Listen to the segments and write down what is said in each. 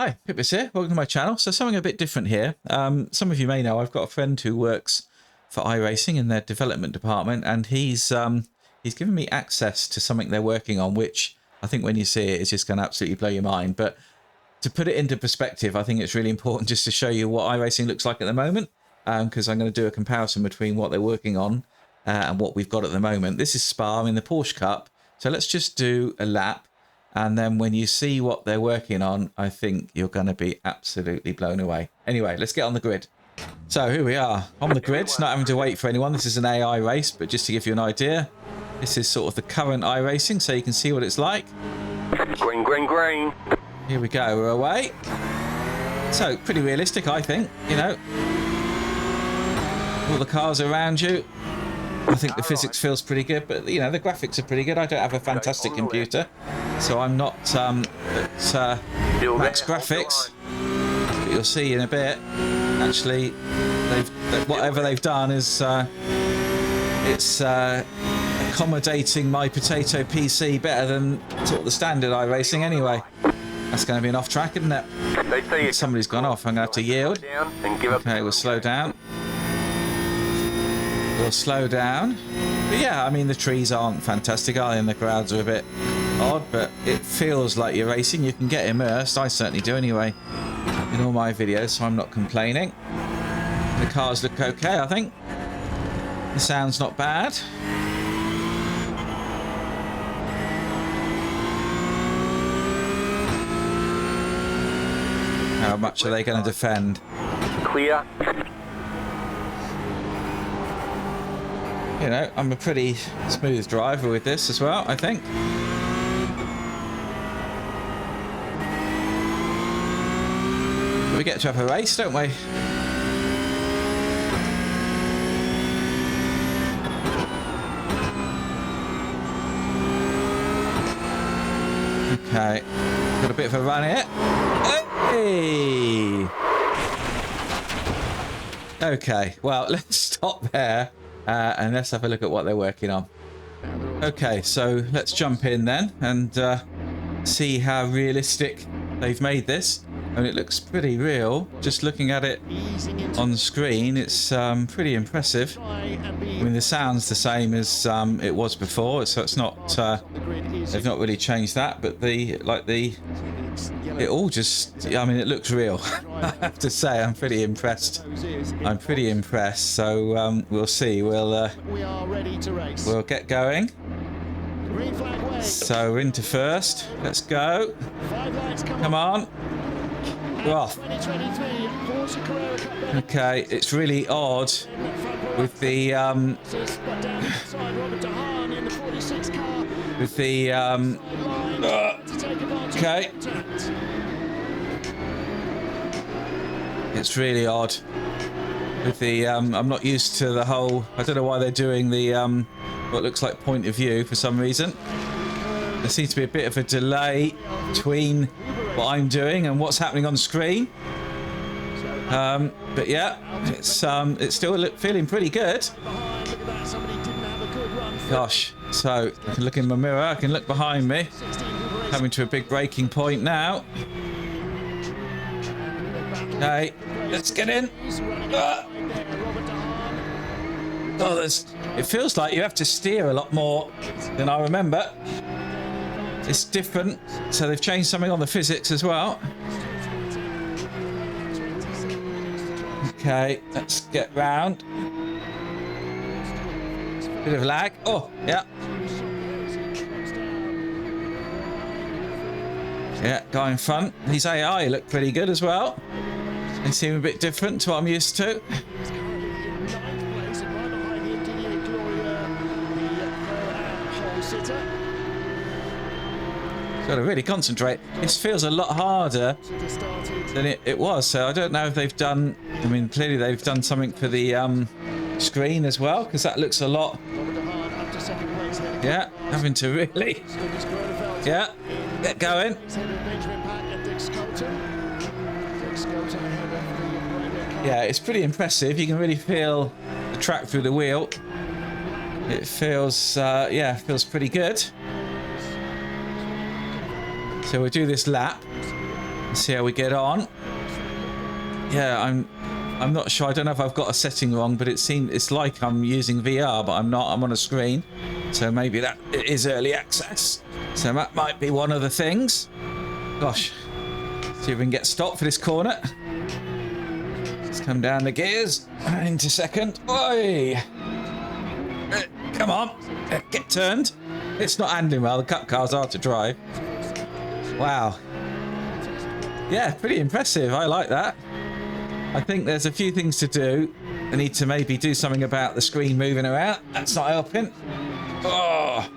Hi, Pipis here. Welcome to my channel. So something a bit different here. Some of you may know I've got a friend who works for iRacing in their development department, and he's given me access to something they're working on, which I think when you see it, it's just going to absolutely blow your mind. But to put it into perspective, I think it's really important just to show you what iRacing looks like at the moment, because I'm going to do a comparison between what they're working on and what we've got at the moment. This is Spa in the Porsche Cup. So let's just do a lap. And then when you see what they're working on, I think you're going to be absolutely blown away. Anyway, let's get on the grid. So here we are on the grid, not having to wait for anyone. This is an AI race, but just to give you an idea, this is sort of the current iRacing, so you can see what it's like. Green, green, green. Here we go, we're away. So pretty realistic, I think, you know. All the cars around you. I think the physics feels pretty good, but you know, the graphics are pretty good. I don't have a fantastic computer, so I'm not at max graphics. But you'll see in a bit. Actually, whatever they've done is it's accommodating my potato PC better than sort of the standard iRacing anyway. That's going to be an off track, isn't it? Somebody's gone off. I'm going to have to yield. Okay, we'll slow down. We'll slow down. But yeah, I mean, the trees aren't fantastic, are they? And the crowds are a bit odd, but it feels like you're racing. You can get immersed. I certainly do anyway in all my videos, so I'm not complaining. The cars look okay, I think. The sound's not bad. How much are they going to defend? Clear. You know, I'm a pretty smooth driver with this as well, I think. But we get to have a race, don't we? Okay, got a bit of a run here. Hey! Okay, well, let's stop there. And let's have a look at what they're working on. Okay, so let's jump in then and see how realistic they've made this. I mean, it looks pretty real. Just looking at it on the screen, it's pretty impressive. I mean, the sound's the same as it was before, so it's not. They've not really changed that, but it all just. I mean, it looks real. I have to say, I'm pretty impressed. I'm pretty impressed. So we'll see. We'll get going. So we're into first. Let's go. Come on. We're off. Okay, it's really odd with the okay. It's really odd with the I'm not used to the whole. I don't know why they're doing the what looks like point of view for some reason. There seems to be a bit of a delay between what I'm doing and what's happening on screen. But yeah, it's still feeling pretty good. Gosh, so I can look in my mirror, I can look behind me. Coming to a big braking point now. Okay, let's get in. Oh, it feels like you have to steer a lot more than I remember. It's different, so they've changed something on the physics as well. Okay, let's get round. Bit of lag. Oh, yeah. Yeah, guy in front. His AI look pretty good as well. They seem a bit different to what I'm used to. Got to really concentrate. This feels a lot harder than it was, so I don't know if they've done. I mean, clearly they've done something for the screen as well, because that looks a lot. Yeah, having to really. Yeah, get going. Yeah, it's pretty impressive. You can really feel the track through the wheel. It feels, yeah, feels pretty good. So we'll do this lap. see how we get on. Yeah, I'm not sure. I don't know if I've got a setting wrong, but it's like I'm using VR, but I'm not. I'm on a screen, so maybe that it is early access. So that might be one of the things. Gosh, see if we can get stopped for this corner. Let's come down the gears into second. Oi! Come on, get turned. It's not handling well. The cup car's hard to drive. Wow. Yeah, pretty impressive. I like that. I think there's a few things to do. I need to maybe do something about the screen moving around. That's not helping. Oh,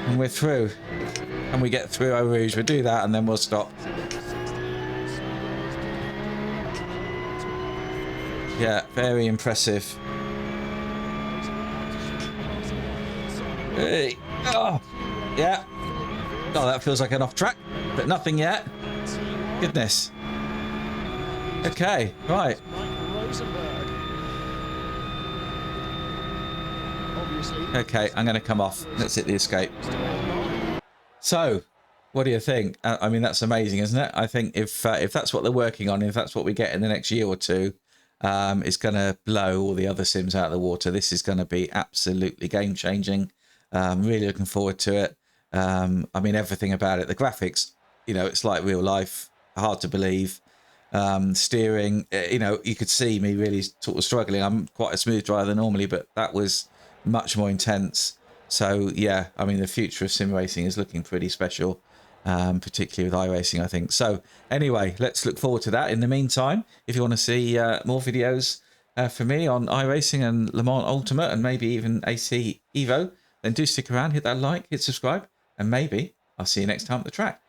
and we're through. And we get through Eau Rouge. We'll do that and then we'll stop. Yeah, very impressive. Hey. Oh, yeah. Oh, that feels like an off track, but nothing yet. Goodness. Okay, right. Okay, I'm going to come off. Let's hit the escape. So, what do you think? I mean, that's amazing, isn't it? I think if that's what they're working on, if that's what we get in the next year or two, it's going to blow all the other sims out of the water. This is going to be absolutely game-changing. Really looking forward to it. I mean, everything about it. The graphics, you know, it's like real life. Hard to believe. Steering, you know, you could see me really sort of struggling. I'm quite a smooth driver normally, but that was much more intense. So yeah, I mean, the future of sim racing is looking pretty special, particularly with iRacing, I think. So anyway, let's look forward to that. In the meantime, if you want to see more videos from me on iRacing and Le Mans Ultimate and maybe even AC Evo, then do stick around, hit that like, hit subscribe, and maybe I'll see you next time at the track.